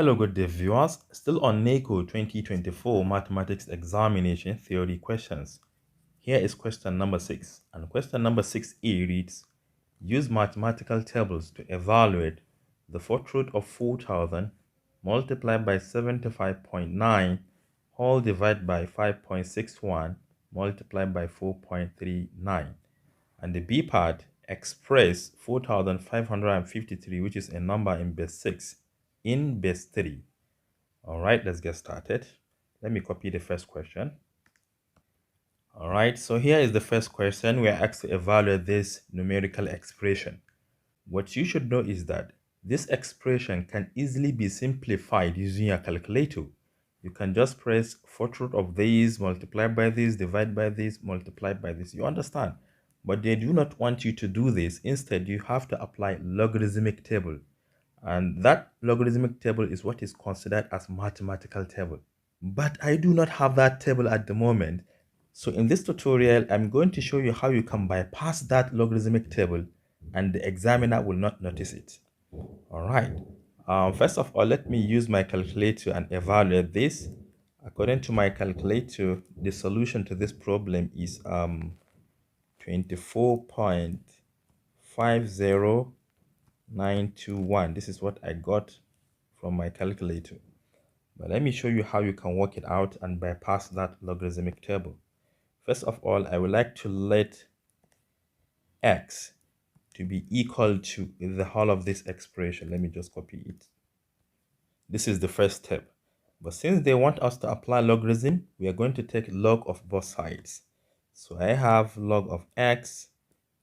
Hello, good day viewers. Still on NECO 2024 Mathematics Examination Theory questions. Here is question number 6. And question number 6A reads, use mathematical tables to evaluate the fourth root of 4,000 multiplied by 75.9 whole divided by 5.61 multiplied by 4.39. And the B part, express 4,553, which is a number in base 6, in base 3. All right, let's get started. Let me copy the first question. All right, so here is the first question. We are asked to evaluate this numerical expression. What you should know is that this expression can easily be simplified using your calculator. You can just press fourth root of this, multiply by this, divide by this, multiply by this. You understand? But they do not want you to do this. Instead, you have to apply logarithmic table. And that logarithmic table is what is considered as mathematical table. But I do not have that table at the moment. So in this tutorial, I'm going to show you how you can bypass that logarithmic table and the examiner will not notice it. All right. First of all, let me use my calculator and evaluate this. According to my calculator, the solution to this problem is 24.50921. This is what I got from my calculator. But let me show you how you can work it out and bypass that logarithmic table. First of all, I would like to let x to be equal to the whole of this expression. Let me just copy it. This is the first step. But since they want us to apply logarithm, we are going to take log of both sides. So I have log of x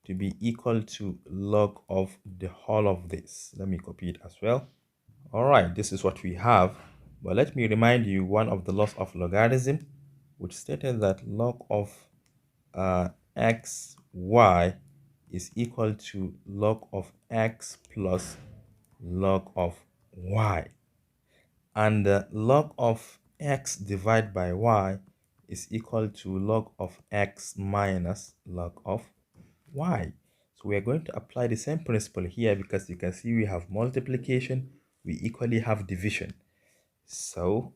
to be equal to log of the whole of this. Let me copy it as well. All right, this is what we have. But let me remind you one of the laws of logarithm, which stated that log of xy is equal to log of x plus log of y. And log of x divided by y is equal to log of x minus log of y. So we are going to apply the same principle here because you can see we have multiplication, we equally have division. So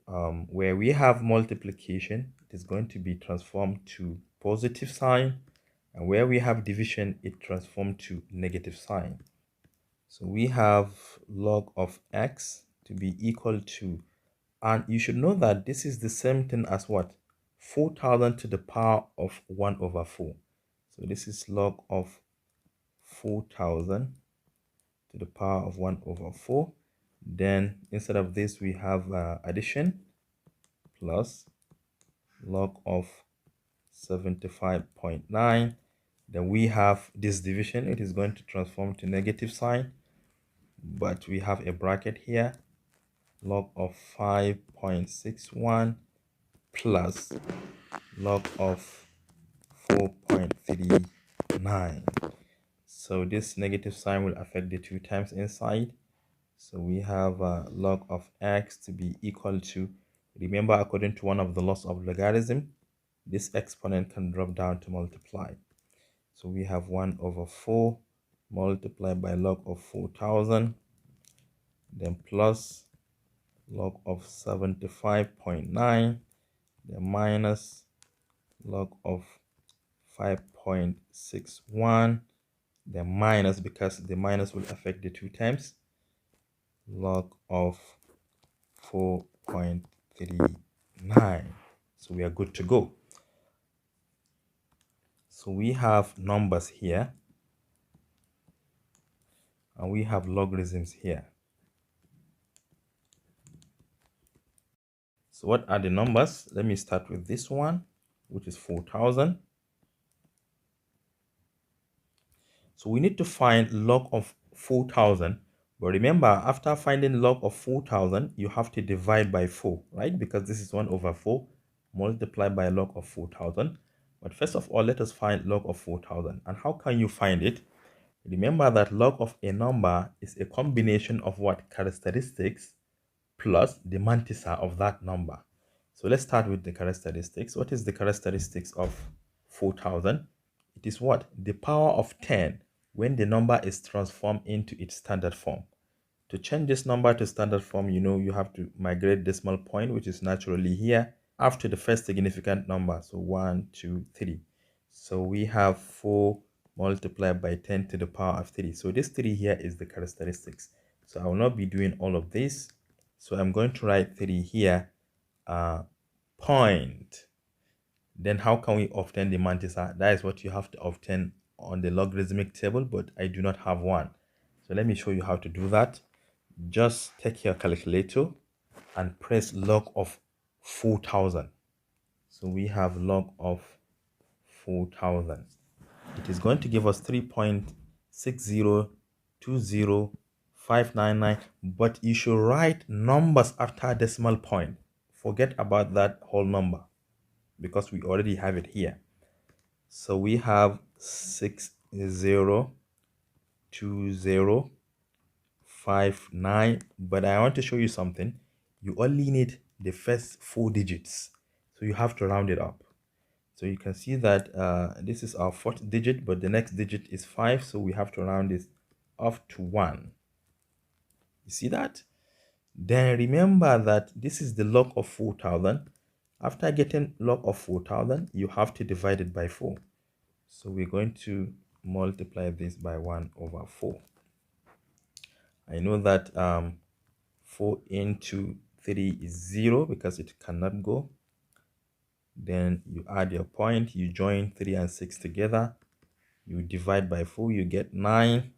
where we have multiplication, it is going to be transformed to positive sign, and where we have division, it transformed to negative sign. So we have log of x to be equal to, and you should know that this is the same thing as what? 4,000 to the power of 1 over 4. So this is log of 4,000 to the power of 1 over 4. Then instead of this, we have addition plus log of 75.9. Then we have this division. It is going to transform to negative sign, but we have a bracket here, log of 5.61 plus log of 4.39. So this negative sign will affect the 2 times inside. So we have log of x to be equal to, remember, according to one of the laws of logarithm, this exponent can drop down to multiply. So we have 1 over 4 multiplied by log of 4,000, then plus log of 75.9, then minus log of 5.61, then minus, because the minus will affect the 2 times, log of 4.39. So we are good to go. So we have numbers here and we have logarithms here. So what are the numbers? Let me start with this one, which is 4,000. So we need to find log of 4,000. But remember, after finding log of 4,000, you have to divide by 4, right? Because this is 1 over 4 multiplied by log of 4,000. But first of all, let us find log of 4,000. And how can you find it? Remember that log of a number is a combination of what? Characteristics plus the mantissa of that number. So let's start with the characteristics. What is the characteristics of 4,000? It is what? The power of 10 when the number is transformed into its standard form. To change this number to standard form, you have to migrate decimal point, which is naturally here, after the first significant number. So 1, 2, 3. So we have 4 multiplied by 10 to the power of 3. So this 3 here is the characteristics. So I will not be doing all of this. So I'm going to write 3 here, point. Then how can we obtain the mantissa? That is what you have to obtain on the logarithmic table, but I do not have one. So let me show you how to do that. Just take your calculator and press log of 4,000. So we have log of 4,000. It is going to give us 3.6020599, but you should write numbers after decimal point. Forget about that whole number because we already have it here. So we have 602059, but I want to show you something. You only need the first 4 digits, so you have to round it up. So you can see that this is our 4th digit, but the next digit is 5, so we have to round this off to 1. You see that? Then remember that this is the log of 4,000. After getting log of 4,000, you have to divide it by 4. So we're going to multiply this by 1/4. I know that 4 into 3 is 0 because it cannot go. Then you add your point, you join 3 and 6 together, you divide by 4, you get 9.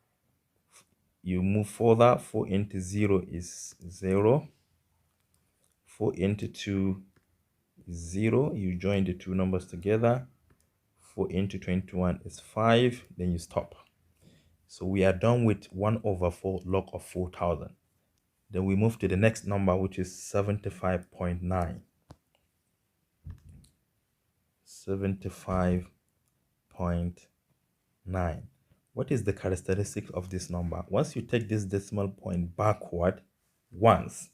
You move further, 4 into 0 is 0. 4 into 2 is 0. You join the two numbers together. 4 into 21 is 5. Then you stop. So we are done with 1/4 log of 4,000. Then we move to the next number, which is 75.9. 75.9. What is the characteristic of this number? Once you take this decimal point backward once,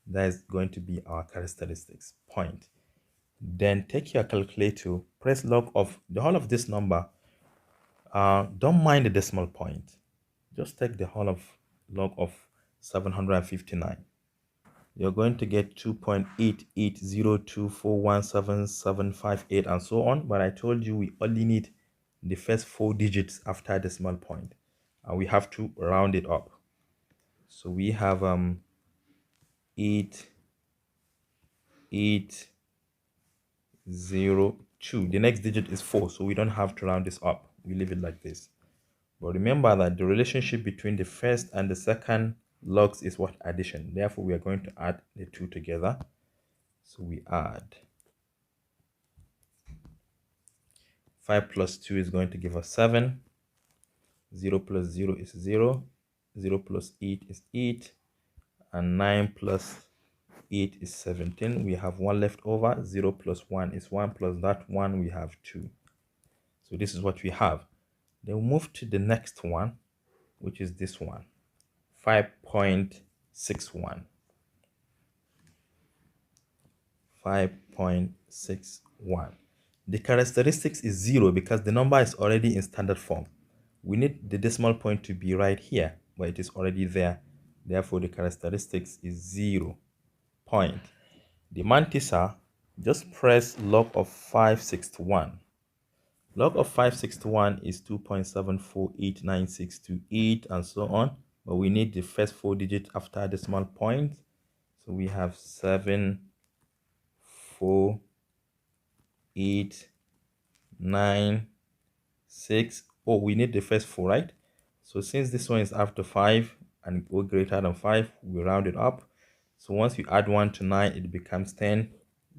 that is going to be our characteristics point. Then take your calculator, press log of the whole of this number. Don't mind the decimal point. Just take the whole of log of 759. You're going to get 2.8802417758 and so on. But I told you we only need the first 4 digits after decimal point, and we have to round it up. So we have 8802. The next digit is 4, so we don't have to round this up. We leave it like this. But remember that the relationship between the first and the second logs is what? Addition. Therefore, we are going to add the two together. So we add 5 plus 2 is going to give us 7. 0 plus 0 is 0. 0 plus 8 is 8. And 9 plus 8 is 17. We have 1 left over. 0 plus 1 is 1. Plus that 1, we have 2. So this is what we have. Then we move to the next one, which is this one. 5.61. 5.61. The characteristics is 0 because the number is already in standard form. We need the decimal point to be right here, but it is already there. Therefore, the characteristics is 0 point. The mantissa, just press log of 561. Log of 561 is 2.748962 and so on. But we need the first 4 digits after decimal point. So we have 7, 4, 8, 9, 6. Oh, we need the first 4, right? So since this one is after 5 and go greater than 5, we round it up. So once you add 1 to 9, it becomes 10.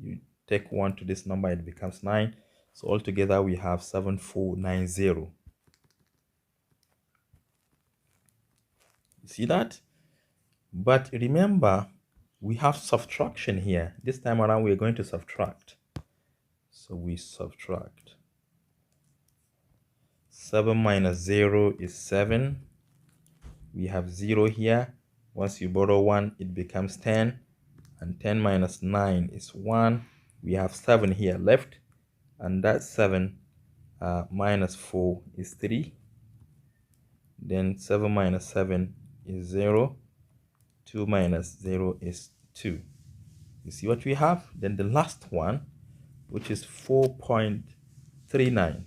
You take 1 to this number, it becomes 9. So altogether, we have 7490. See that? But remember, we have subtraction here. This time around, we're going to subtract. So we subtract. 7 minus 0 is 7. We have 0 here. Once you borrow 1, it becomes 10. And 10 minus 9 is 1. We have 7 here left. And that 7 minus 4 is 3. Then 7 minus 7 is 0. 2 minus 0 is 2. You see what we have? Then the last one, which is 4.39.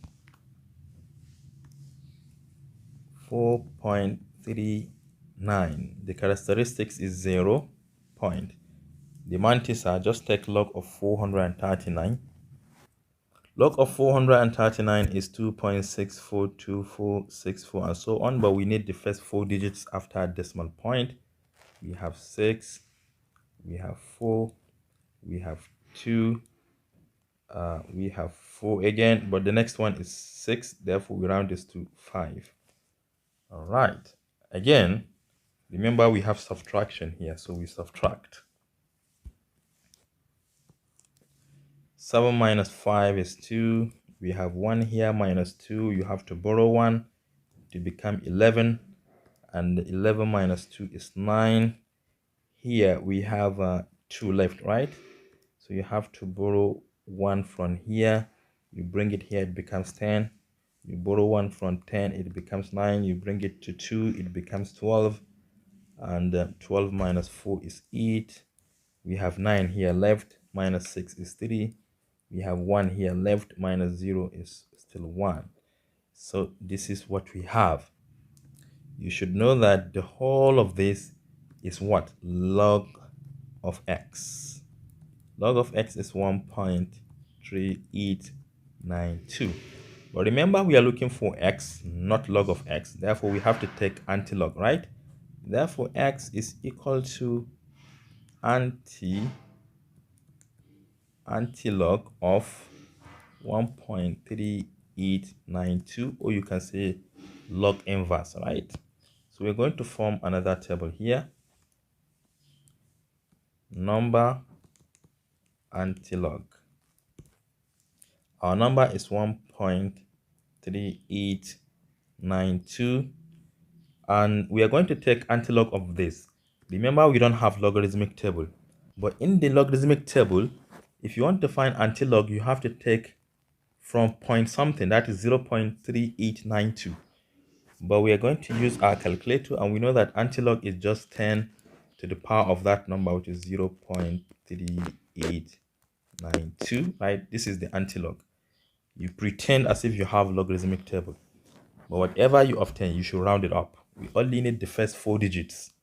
4.39. The characteristics is 0 point. The mantissa, just take log of 439. Log of 439 is 2.642464 and so on, but we need the first 4 digits after a decimal point. We have 6, we have 4, we have 2, we have 4 again, but the next one is 6, therefore we round this to 5. All right, again, remember we have subtraction here, so we subtract. 7 minus 5 is 2. We have 1 here minus 2. You have to borrow 1 to become 11. And 11 minus 2 is 9. Here we have 2 left, right? So you have to borrow 1 from here. You bring it here, it becomes 10. You borrow 1 from 10, it becomes 9. You bring it to 2, it becomes 12. And 12 minus 4 is 8. We have 9 here left, minus 6 is 3. We have 1 here left, minus 0 is still 1. So this is what we have. You should know that the whole of this is what? Log of x. Log of x is 1.3892. But remember, we are looking for x, not log of x. Therefore, we have to take antilog, right? Therefore, x is equal to antilog of 1.3892, or you can say log inverse, right? So we're going to form another table here. Number antilog. Our number is 1.3892, and we are going to take antilog of this. Remember, we don't have logarithmic table, but in the logarithmic table, if you want to find antilog, you have to take from point something, that is 0.3892. But we are going to use our calculator, and we know that antilog is just 10 to the power of that number, which is 0.3892, right? This is the antilog. You pretend as if you have logarithmic table, but whatever you obtain, you should round it up. We only need the first 4 digits.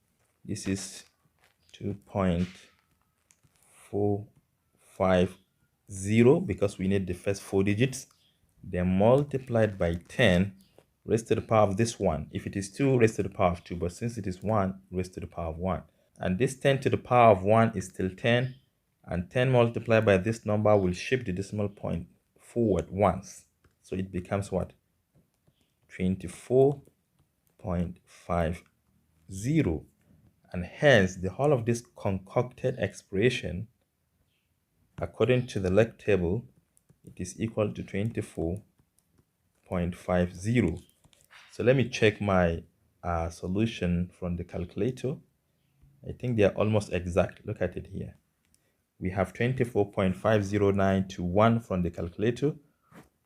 This is 2.450 because we need the first 4 digits. Then multiplied by 10 raised to the power of this 1. If it is 2, raised to the power of 2, but since it is 1, raised to the power of 1. And this 10 to the power of 1 is still 10, and 10 multiplied by this number will shift the decimal point forward once. So it becomes what? 24.50. And hence, the whole of this concocted expression, according to the log table, it is equal to 24.50. So let me check my solution from the calculator. I think they are almost exact. Look at it here. We have 24.509 to 1 from the calculator,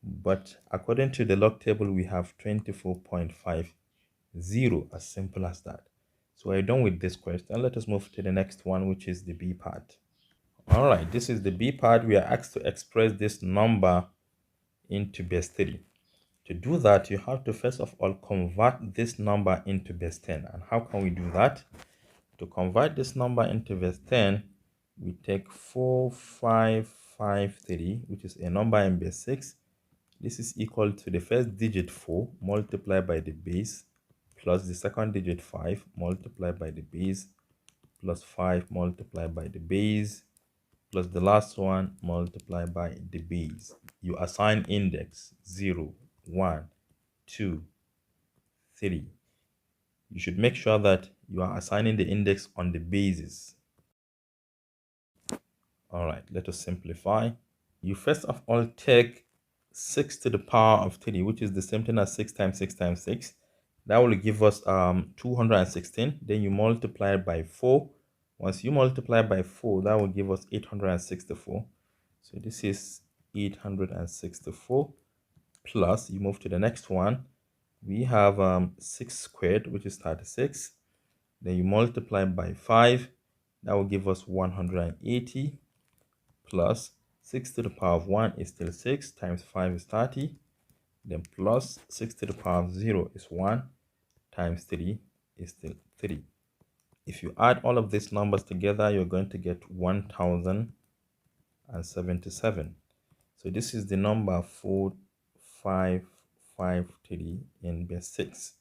but according to the log table, we have 24.50, as simple as that. So we're done with this question. Let us move to the next one, which is the B part. All right, this is the B part. We are asked to express this number into base 3. To do that, you have to first of all convert this number into base 10. And how can we do that? To convert this number into base 10, we take 4553, which is a number in base 6. This is equal to the first digit 4 multiplied by the base plus the second digit 5 multiplied by the base plus 5 multiplied by the base plus the last one multiplied by the base. You assign index 0, 1, 2, 3. You should make sure that you are assigning the index on the bases. All right, let us simplify. You first of all take 6 to the power of 3, which is the same thing as 6 times 6 times 6. That will give us 216. Then you multiply it by 4. Once you multiply by 4, that will give us 864. So this is 864 plus, you move to the next one. We have 6 squared, which is 36. Then you multiply by 5. That will give us 180 plus 6 to the power of 1 is still 6 times 5 is 30. Then plus 6 to the power of 0 is 1 times 3 is still 3. If you add all of these numbers together, you're going to get 1077. So this is the number 4553 in base 6.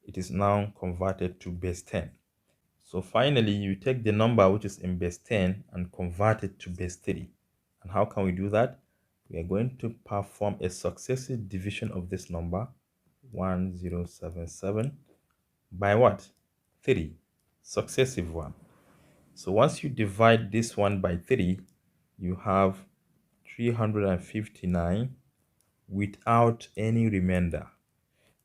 It is now converted to base 10. So finally, you take the number which is in base 10 and convert it to base 3. And how can we do that? We are going to perform a successive division of this number, 1077, by what? 3. Successive one. So once you divide this one by 3, you have 359 without any remainder.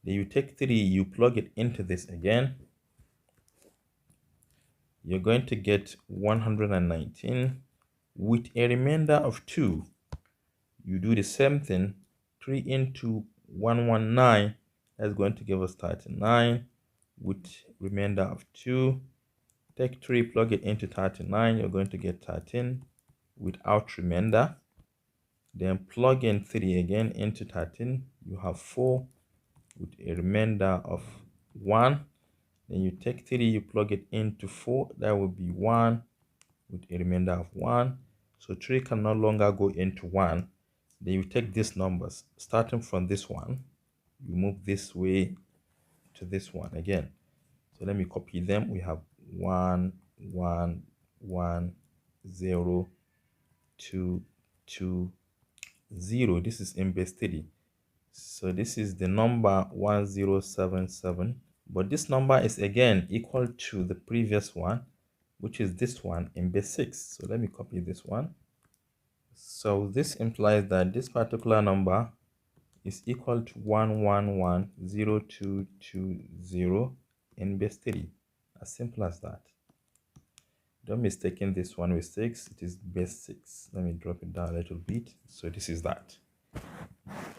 Then you take 3, you plug it into this again. You're going to get 119 with a remainder of 2. You do the same thing. 3 into 119, that's going to give us 39 with remainder of 2. Take 3, plug it into 39, you're going to get 13 without remainder. Then plug in 3 again into 13, you have 4 with a remainder of 1. Then you take 3, you plug it into 4, that will be 1 with a remainder of 1. So 3 can no longer go into 1. Then you take these numbers, starting from this one, you move this way to this one again. So let me copy them. We have 1, 1, 1, 0, 2, 2, 0. This is in base 3. So this is the number 1077. But this number is again equal to the previous one, which is this one in base 6. So let me copy this one. So this implies that this particular number is equal to 1110220 in base 3. As simple as that. Don't mistake this one with 6. It is base 6. Let me drop it down a little bit. So this is that.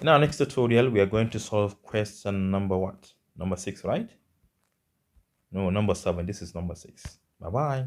In our next tutorial, we are going to solve question number what? Number 6, right? No, number 7. This is number 6. Bye-bye.